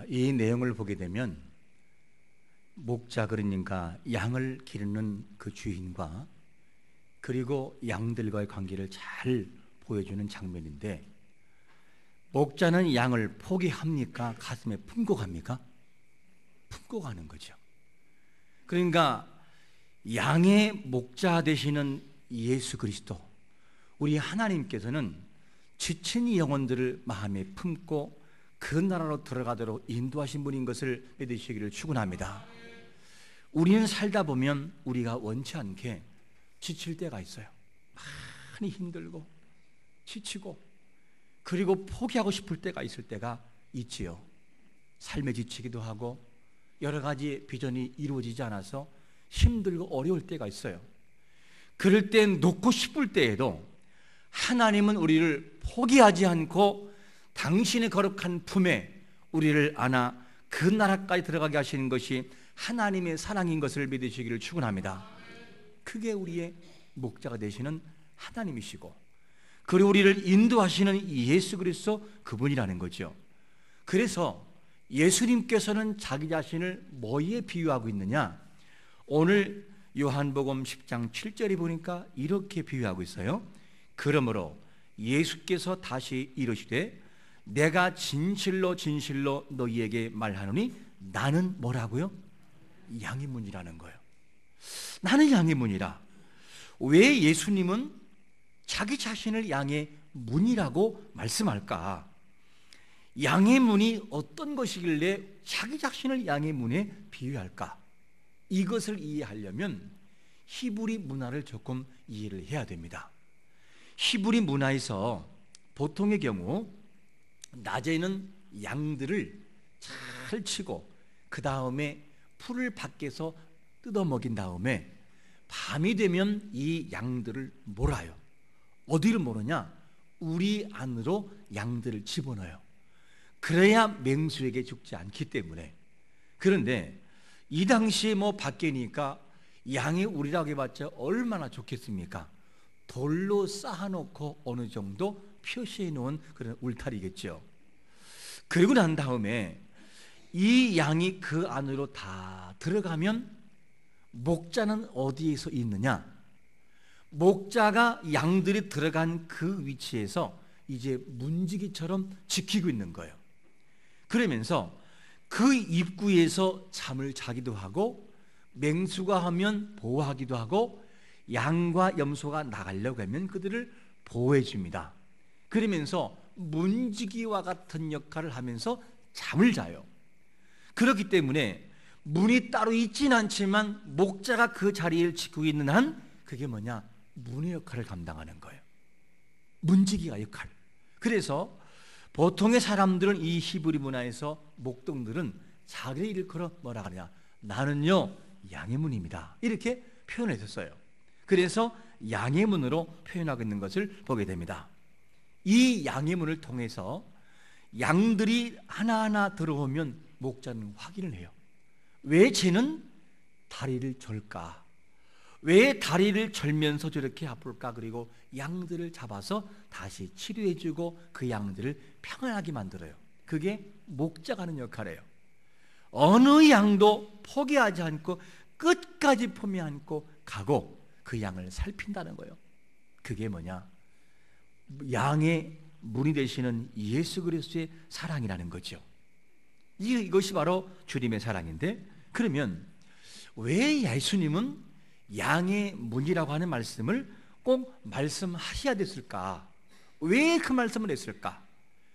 이 내용을 보게 되면 목자 그러니까 양을 기르는 그 주인과 그리고 양들과의 관계를 잘 보여주는 장면인데, 목자는 양을 포기합니까? 가슴에 품고 갑니까? 품고 가는 거죠. 그러니까 양의 목자 되시는 예수 그리스도, 우리 하나님께서는 지친 영혼들을 마음에 품고 그 나라로 들어가도록 인도하신 분인 것을 믿으시기를 축원합니다. 우리는 살다 보면 우리가 원치 않게 지칠 때가 있어요. 많이 힘들고 지치고 그리고 포기하고 싶을 때가 있을 때가 있지요. 삶에 지치기도 하고 여러 가지 비전이 이루어지지 않아서 힘들고 어려울 때가 있어요. 그럴 때 놓고 싶을 때에도 하나님은 우리를 포기하지 않고 당신의 거룩한 품에 우리를 안아 그 나라까지 들어가게 하시는 것이 하나님의 사랑인 것을 믿으시기를 축원합니다. 그게 우리의 목자가 되시는 하나님이시고, 그리고 우리를 인도하시는 예수 그리스도 그분이라는 거죠. 그래서 예수님께서는 자기 자신을 뭐에 비유하고 있느냐? 오늘 요한복음 10장 7절에 보니까 이렇게 비유하고 있어요. 그러므로 예수께서 다시 이르시되 내가 진실로 진실로 너희에게 말하노니 나는 뭐라고요? 양의 문이라는 거예요. 나는 양의 문이라. 왜 예수님은 자기 자신을 양의 문이라고 말씀할까? 양의 문이 어떤 것이길래 자기 자신을 양의 문에 비유할까? 이것을 이해하려면 히브리 문화를 조금 이해를 해야 됩니다. 히브리 문화에서 보통의 경우 낮에는 양들을 잘 치고 그 다음에 풀을 밖에서 뜯어 먹인 다음에 밤이 되면 이 양들을 몰아요. 어디를 몰으냐? 우리 안으로 양들을 집어넣어요. 그래야 맹수에게 죽지 않기 때문에. 그런데 이 당시에 밖에니까 양이 우리라고 해봤자 얼마나 좋겠습니까? 돌로 쌓아놓고 어느 정도 표시해 놓은 그런 울타리겠죠. 그리고 난 다음에 이 양이 그 안으로 다 들어가면 목자는 어디에서 있느냐? 목자가 양들이 들어간 그 위치에서 이제 문지기처럼 지키고 있는 거예요. 그러면서 그 입구에서 잠을 자기도 하고, 맹수가 하면 보호하기도 하고, 양과 염소가 나가려고 하면 그들을 보호해 줍니다. 그러면서 문지기와 같은 역할을 하면서 잠을 자요. 그렇기 때문에 문이 따로 있지는 않지만 목자가 그 자리를 지키고 있는 한 그게 뭐냐? 문의 역할을 감당하는 거예요. 문지기가 역할. 그래서 보통의 사람들은 이 히브리 문화에서 목동들은 자기를 일컬어 뭐라 그러냐? 나는요 양의 문입니다. 이렇게 표현했었어요. 그래서 양의 문으로 표현하고 있는 것을 보게 됩니다. 이 양의 문을 통해서 양들이 하나하나 들어오면 목자는 확인을 해요. 왜 쟤는 다리를 절까? 왜 다리를 절면서 저렇게 아플까? 그리고 양들을 잡아서 다시 치료해주고 그 양들을 평안하게 만들어요. 그게 목자가 하는 역할이에요. 어느 양도 포기하지 않고 끝까지 품에 안고 가고 그 양을 살핀다는 거예요. 그게 뭐냐? 양의 문이 되시는 예수 그리스도의 사랑이라는 거죠. 이것이 바로 주님의 사랑인데, 그러면 왜 예수님은 양의 문이라고 하는 말씀을 꼭 말씀하셔야 됐을까? 왜 그 말씀을 했을까?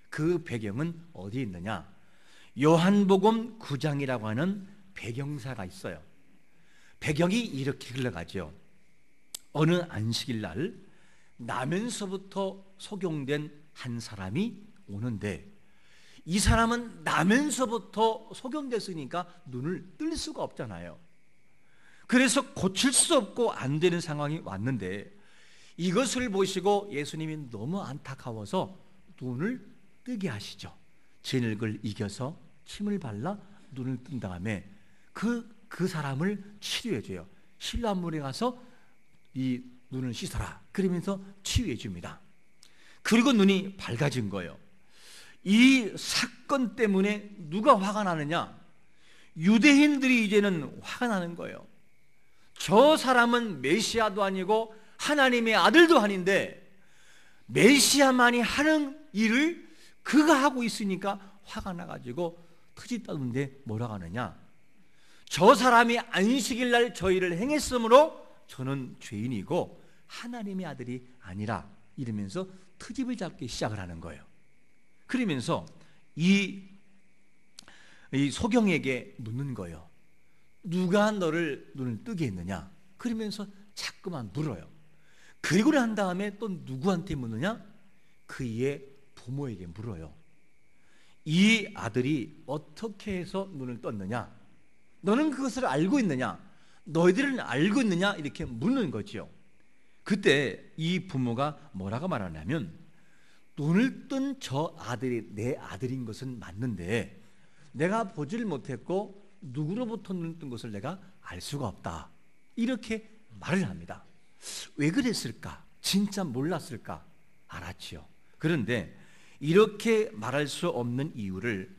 그 배경은 어디에 있느냐? 요한복음 9장이라고 하는 배경사가 있어요. 배경이 이렇게 흘러가죠. 어느 안식일 날 나면서부터 속용된 한 사람이 오는데, 이 사람은 나면서부터 속용됐으니까 눈을 뜰 수가 없잖아요. 그래서 고칠 수 없고 안 되는 상황이 왔는데, 이것을 보시고 예수님이 너무 안타까워서 눈을 뜨게 하시죠. 진흙을 이겨서 침을 발라 눈을 뜬 다음에 그 사람을 치료해줘요. 신라물에 가서 이 눈을 씻어라. 그러면서 치유해 줍니다. 그리고 눈이 밝아진 거예요. 이 사건 때문에 누가 화가 나느냐? 유대인들이 이제는 화가 나는 거예요. 저 사람은 메시아도 아니고 하나님의 아들도 아닌데 메시아만이 하는 일을 그가 하고 있으니까 화가 나가지고 터집다는데 뭐라고 하느냐? 저 사람이 안식일 날 저희를 행했으므로 저는 죄인이고 하나님의 아들이 아니라 이러면서 트집을 잡기 시작을 하는 거예요. 그러면서 이 소경에게 묻는 거예요. 누가 너를 눈을 뜨게 했느냐? 그러면서 자꾸만 물어요. 그리고 난 다음에 또 누구한테 묻느냐? 그의 부모에게 물어요. 이 아들이 어떻게 해서 눈을 떴느냐? 너는 그것을 알고 있느냐? 너희들은 알고 있느냐? 이렇게 묻는 거죠. 그때 이 부모가 뭐라고 말하냐면, 눈을 뜬 저 아들이 내 아들인 것은 맞는데 내가 보질 못했고 누구로부터 눈을 뜬 것을 내가 알 수가 없다, 이렇게 말을 합니다. 왜 그랬을까? 진짜 몰랐을까? 알았지요. 그런데 이렇게 말할 수 없는 이유를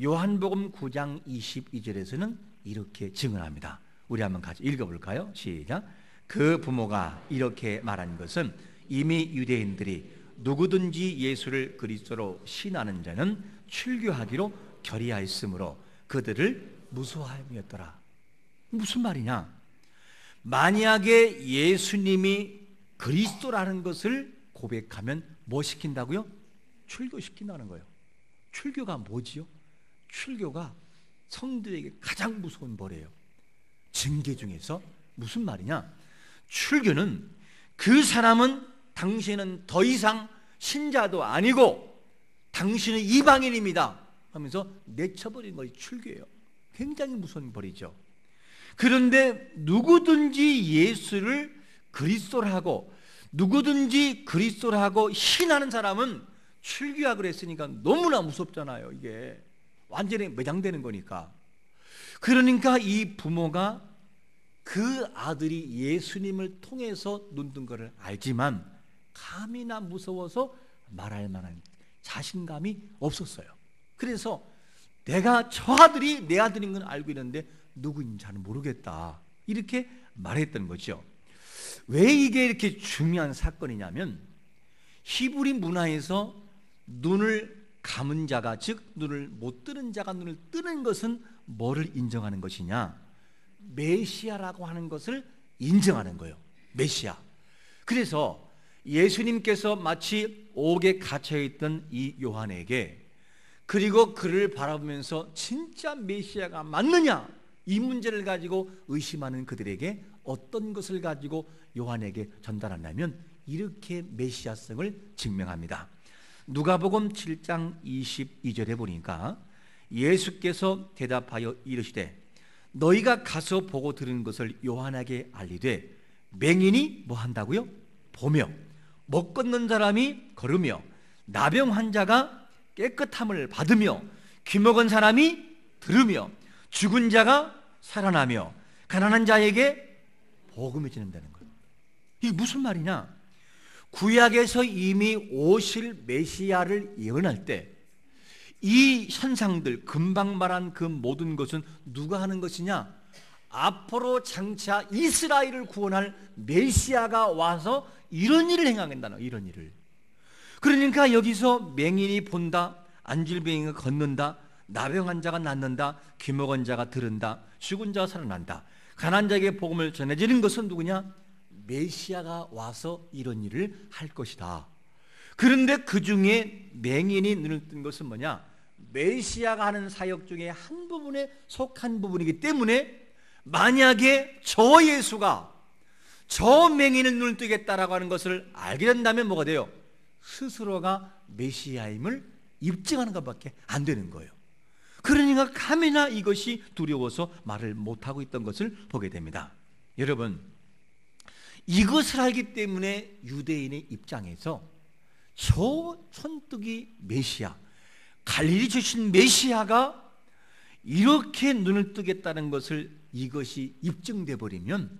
요한복음 9장 22절에서는 이렇게 증언합니다. 우리 한번 같이 읽어볼까요? 시작. 그 부모가 이렇게 말한 것은 이미 유대인들이 누구든지 예수를 그리스도로 신하는 자는 출교하기로 결의하였으므로 그들을 무서워함이었더라. 무슨 말이냐? 만약에 예수님이 그리스도라는 것을 고백하면 뭐 시킨다고요? 출교시킨다는 거예요. 출교가 뭐지요? 출교가 성도에게 가장 무서운 벌이에요. 징계 중에서. 무슨 말이냐? 출교는 그 사람은 당신은 더 이상 신자도 아니고 당신은 이방인입니다 하면서 내쳐버리는 것이 출교예요. 굉장히 무서운 벌이죠. 그런데 누구든지 예수를 그리스도라고, 누구든지 그리스도라고 신하는 사람은 출교하고 그랬으니까 너무나 무섭잖아요. 이게 완전히 매장되는 거니까. 그러니까 이 부모가 그 아들이 예수님을 통해서 눈뜬 것을 알지만 감히나 무서워서 말할 만한 자신감이 없었어요. 그래서 내가 저 아들이 내 아들인 건 알고 있는데 누구인지 잘 모르겠다, 이렇게 말했던 거죠. 왜 이게 이렇게 중요한 사건이냐면, 히브리 문화에서 눈을 감은 자가, 즉 눈을 못 뜨는 자가 눈을 뜨는 것은 뭐를 인정하는 것이냐? 메시아라고 하는 것을 인정하는 거예요. 메시아. 그래서 예수님께서 마치 옥에 갇혀있던 이 요한에게, 그리고 그를 바라보면서 진짜 메시아가 맞느냐, 이 문제를 가지고 의심하는 그들에게 어떤 것을 가지고 요한에게 전달하냐면 이렇게 메시아성을 증명합니다. 누가복음 7장 22절에 보니까 예수께서 대답하여 이르시되 너희가 가서 보고 들은 것을 요한에게 알리되 맹인이 뭐 한다고요? 보며, 못 걷는 사람이 걸으며, 나병 환자가 깨끗함을 받으며, 귀먹은 사람이 들으며, 죽은 자가 살아나며, 가난한 자에게 복음이 전한다는 거예요. 이게 무슨 말이냐? 구약에서 이미 오실 메시아를 예언할 때 이 현상들, 금방 말한 그 모든 것은 누가 하는 것이냐? 앞으로 장차 이스라엘을 구원할 메시아가 와서 이런 일을 행하겠다는, 이런 일을. 그러니까 여기서 맹인이 본다, 안질병이가 걷는다, 나병 환자가 낫는다, 귀먹은 자가 들은다, 죽은 자가 살아난다, 가난한 자에게 복음을 전해지는 것은 누구냐? 메시아가 와서 이런 일을 할 것이다. 그런데 그 중에 맹인이 눈을 뜬 것은 뭐냐? 메시아가 하는 사역 중에 한 부분에 속한 부분이기 때문에 만약에 저 예수가 저 맹인을 눈을 뜨겠다라고 하는 것을 알게 된다면 뭐가 돼요? 스스로가 메시아임을 입증하는 것밖에 안 되는 거예요. 그러니까 감히나 이것이 두려워서 말을 못하고 있던 것을 보게 됩니다. 여러분, 이것을 알기 때문에 유대인의 입장에서 저 천뜨기 메시아, 갈릴리 출신 메시아가 이렇게 눈을 뜨겠다는 것을, 이것이 입증돼 버리면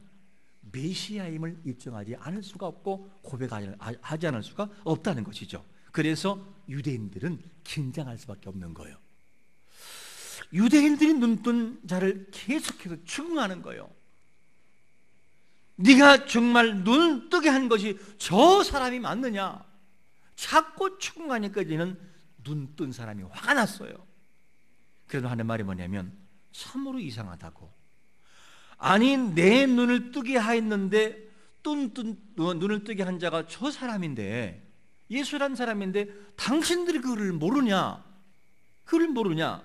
메시아임을 입증하지 않을 수가 없고 고백하지 않을 수가 없다는 것이죠. 그래서 유대인들은 긴장할 수밖에 없는 거예요. 유대인들이 눈뜬 자를 계속해서 추궁하는 거예요. 네가 정말 눈 뜨게 한 것이 저 사람이 맞느냐? 자꾸 추궁하니까 이제는 눈 뜬 사람이 화가 났어요. 그래도 하는 말이 뭐냐면 참으로 이상하다고. 아니 내 눈을 뜨게 하였는데 눈을 뜨게 한 자가 저 사람인데, 예수란 사람인데 당신들이 그를 모르냐? 그를 모르냐?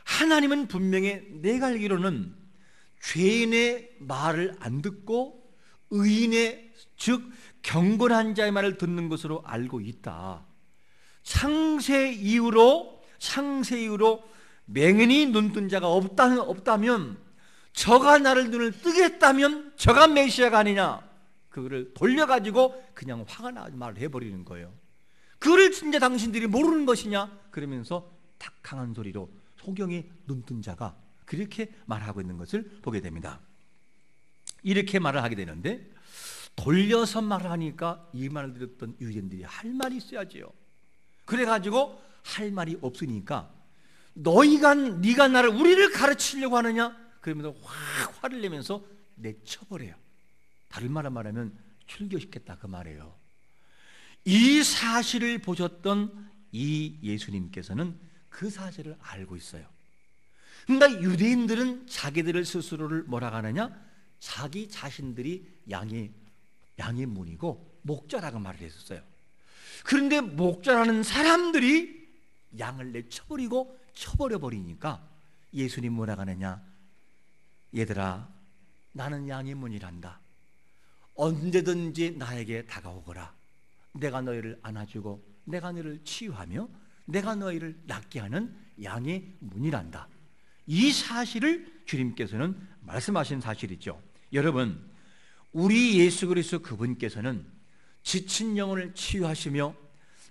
하나님은 분명히 내가 알기로는 죄인의 말을 안 듣고 의인의, 즉 경건한 자의 말을 듣는 것으로 알고 있다. 창세 이후로 맹인이 눈뜬 자가 없다면, 저가 나를 눈을 뜨게 했다면 저가 메시아가 아니냐? 그거를 돌려가지고 그냥 화가 나서 말을 해버리는 거예요. 그를 진짜 당신들이 모르는 것이냐? 그러면서 탁 강한 소리로 소경이 눈뜬 자가 그렇게 말하고 있는 것을 보게 됩니다. 이렇게 말을 하게 되는데, 돌려서 말을 하니까 이 말을 들었던 유대인들이 할 말이 있어야지요. 그래가지고 할 말이 없으니까 네가 나를, 우리를 가르치려고 하느냐? 그러면서 확 화를 내면서 내쳐버려요. 다른 말로 말하면 출교시켰다 그 말이에요. 이 사실을 보셨던 이 예수님께서는 그 사실을 알고 있어요. 그러니까 유대인들은 자기들을 스스로를 뭐라고 하느냐? 자기 자신들이 양의 문이고 목자라고 말을 했었어요. 그런데 목자라는 사람들이 양을 내쳐버리고 쳐버려버리니까 예수님 뭐라고 하느냐? 얘들아, 나는 양의 문이란다. 언제든지 나에게 다가오거라. 내가 너희를 안아주고 내가 너희를 치유하며 내가 너희를 낫게 하는 양의 문이란다. 이 사실을 주님께서는 말씀하신 사실이죠. 여러분, 우리 예수 그리스도 그분께서는 지친 영혼을 치유하시며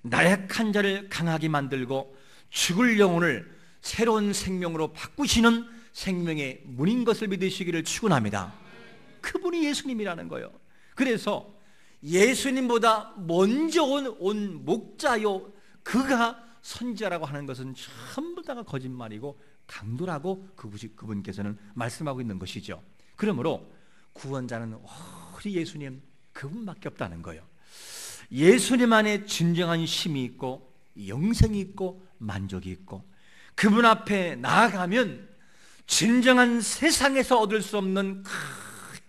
나약한 자를 강하게 만들고 죽을 영혼을 새로운 생명으로 바꾸시는 생명의 문인 것을 믿으시기를 축원합니다. 그분이 예수님이라는 거예요. 그래서 예수님보다 먼저 온 목자요, 그가 선지자라고 하는 것은 전부 다가 거짓말이고 강도라고 그분께서는 말씀하고 있는 것이죠. 그러므로 구원자는 오직 예수님 그분밖에 없다는 거예요. 예수님 안에 진정한 힘이 있고 영생이 있고 만족이 있고, 그분 앞에 나아가면 진정한 세상에서 얻을 수 없는 큰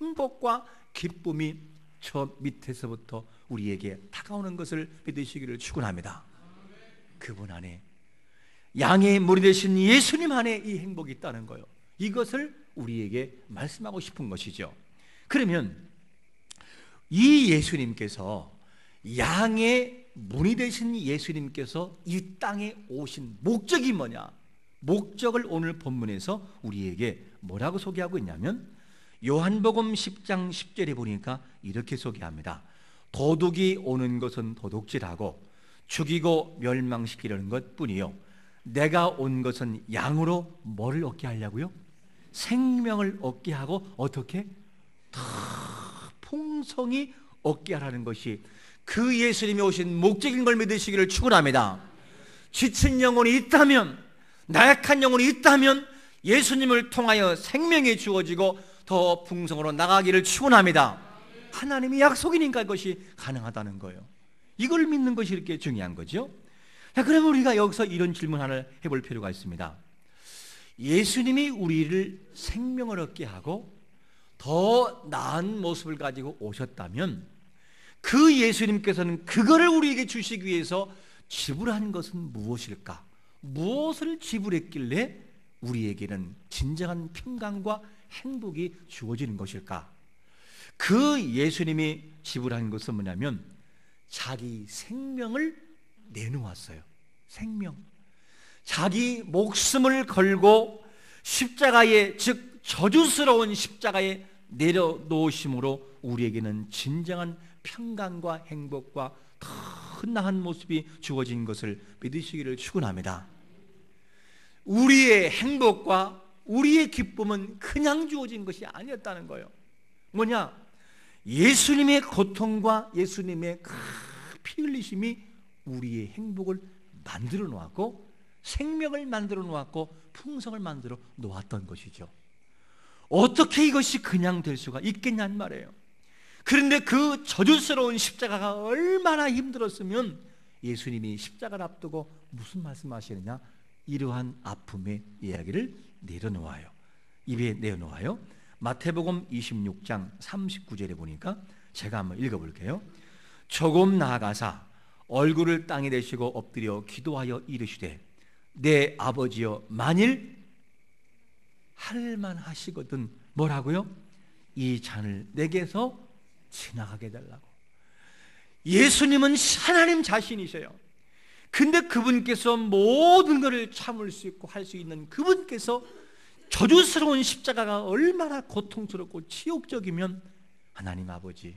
행복과 기쁨이 저 밑에서부터 우리에게 다가오는 것을 믿으시기를 축원합니다. 그분 안에, 양의 물이 되신 예수님 안에 이 행복이 있다는 거예요. 이것을 우리에게 말씀하고 싶은 것이죠. 그러면 이 예수님께서, 양의 문이 되신 예수님께서 이 땅에 오신 목적이 뭐냐? 목적을 오늘 본문에서 우리에게 뭐라고 소개하고 있냐면, 요한복음 10장 10절에 보니까 이렇게 소개합니다. 도둑이 오는 것은 도둑질하고 죽이고 멸망시키려는 것뿐이요, 내가 온 것은 양으로 뭐를 얻게 하려고요? 생명을 얻게 하고 어떻게? 더 풍성히 얻게 하라는 것이 그 예수님이 오신 목적인 걸 믿으시기를 축원합니다. 지친 영혼이 있다면, 나약한 영혼이 있다면 예수님을 통하여 생명이 주어지고 더 풍성으로 나가기를 축원합니다. 하나님의 약속이니까 그것이 가능하다는 거예요. 이걸 믿는 것이 이렇게 중요한 거죠. 자, 그러면 우리가 여기서 이런 질문 하나를 해볼 필요가 있습니다. 예수님이 우리를 생명을 얻게 하고 더 나은 모습을 가지고 오셨다면, 그 예수님께서는 그거를 우리에게 주시기 위해서 지불한 것은 무엇일까? 무엇을 지불했길래 우리에게는 진정한 평강과 행복이 주어지는 것일까? 그 예수님이 지불한 것은 뭐냐면 자기 생명을 내놓았어요. 생명. 자기 목숨을 걸고 십자가에, 즉 저주스러운 십자가에 내려놓으심으로 우리에게는 진정한 평강과 행복과 더 나은 모습이 주어진 것을 믿으시기를 축원합니다. 우리의 행복과 우리의 기쁨은 그냥 주어진 것이 아니었다는 거예요. 뭐냐? 예수님의 고통과 예수님의 피 흘리심이 우리의 행복을 만들어 놓았고 생명을 만들어 놓았고 풍성을 만들어 놓았던 것이죠. 어떻게 이것이 그냥 될 수가 있겠냐는 말이에요. 그런데 그 저주스러운 십자가가 얼마나 힘들었으면 예수님이 십자가를 앞두고 무슨 말씀하시느냐, 이러한 아픔의 이야기를 내려놓아요. 입에 내어놓아요. 마태복음 26장 39절에 보니까 제가 한번 읽어볼게요. 조금 나아가사 얼굴을 땅에 대시고 엎드려 기도하여 이르시되 내 아버지여 만일 할만 하시거든 뭐라고요? 이 잔을 내게서 지나가게 달라고. 예수님은 하나님 자신이세요. 근데 그분께서 모든 것을 참을 수 있고 할 수 있는 그분께서 저주스러운 십자가가 얼마나 고통스럽고 치욕적이면 하나님 아버지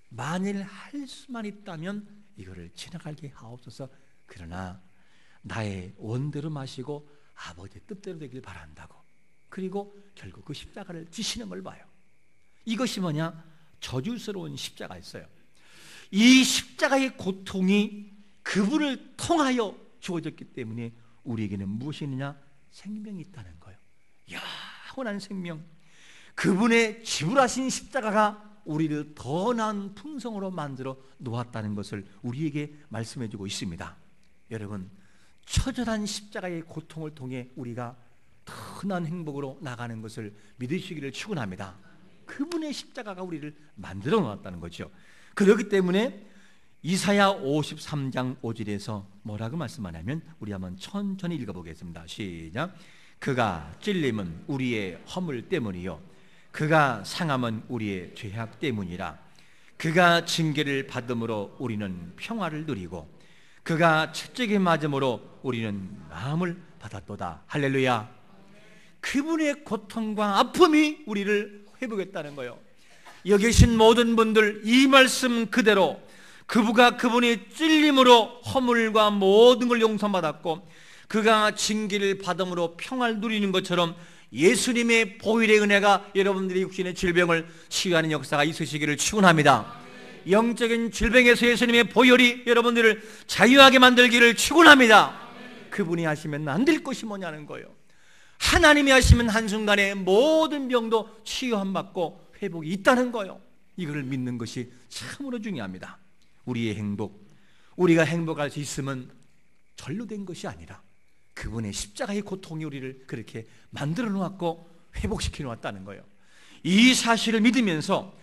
만일 할 수만 있다면 이거를 지나가게 하옵소서. 그러나 나의 원대로 마시고 아버지의 뜻대로 되길 바란다고. 그리고 결국 그 십자가를 지시는 걸 봐요. 이것이 뭐냐? 저주스러운 십자가였어요. 이 십자가의 고통이 그분을 통하여 주어졌기 때문에 우리에게는 무엇이 있느냐? 생명이 있다는 거예요. 영원한 생명. 그분의 지불하신 십자가가 우리를 더 나은 풍성으로 만들어 놓았다는 것을 우리에게 말씀해 주고 있습니다. 여러분, 처절한 십자가의 고통을 통해 우리가 더 나은 행복으로 나가는 것을 믿으시기를 축원합니다. 그분의 십자가가 우리를 만들어 놓았다는 거죠. 그렇기 때문에 이사야 53장 5절에서 뭐라고 말씀하냐면, 우리 한번 천천히 읽어보겠습니다. 시작. 그가 찔림은 우리의 허물 때문이요 그가 상함은 우리의 죄악 때문이라. 그가 징계를 받음으로 우리는 평화를 누리고 그가 채찍에 맞음으로 우리는 마음을 받았도다. 할렐루야. 그분의 고통과 아픔이 우리를 회복했다는 거예요. 여기 계신 모든 분들 이 말씀 그대로 그분의 찔림으로 허물과 모든 걸 용서받았고 그가 징계를 받음으로 평화를 누리는 것처럼 예수님의 보혈의 은혜가 여러분들의 육신의 질병을 치유하는 역사가 있으시기를 축원합니다. 영적인 질병에서 예수님의 보혈이 여러분들을 자유하게 만들기를 축원합니다. 그분이 하시면 안 될 것이 뭐냐는 거예요. 하나님이 하시면 한순간에 모든 병도 치유함 받고 회복이 있다는 거예요. 이걸 믿는 것이 참으로 중요합니다. 우리의 행복, 우리가 행복할 수 있으면 절로 된 것이 아니라 그분의 십자가의 고통이 우리를 그렇게 만들어 놓았고 회복시켜 놓았다는 거예요. 이 사실을 믿으면서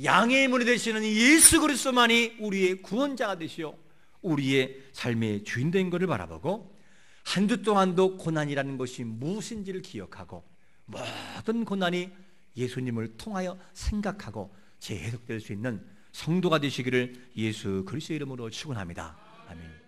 양의 문이 되시는 예수 그리스도만이 우리의 구원자가 되시오 우리의 삶의 주인 된 것을 바라보고 한 주 동안도 고난이라는 것이 무엇인지를 기억하고 모든 고난이 예수님을 통하여 생각하고 재해석될 수 있는 성도가 되시기를 예수 그리스도의 이름으로 축원합니다. 아멘.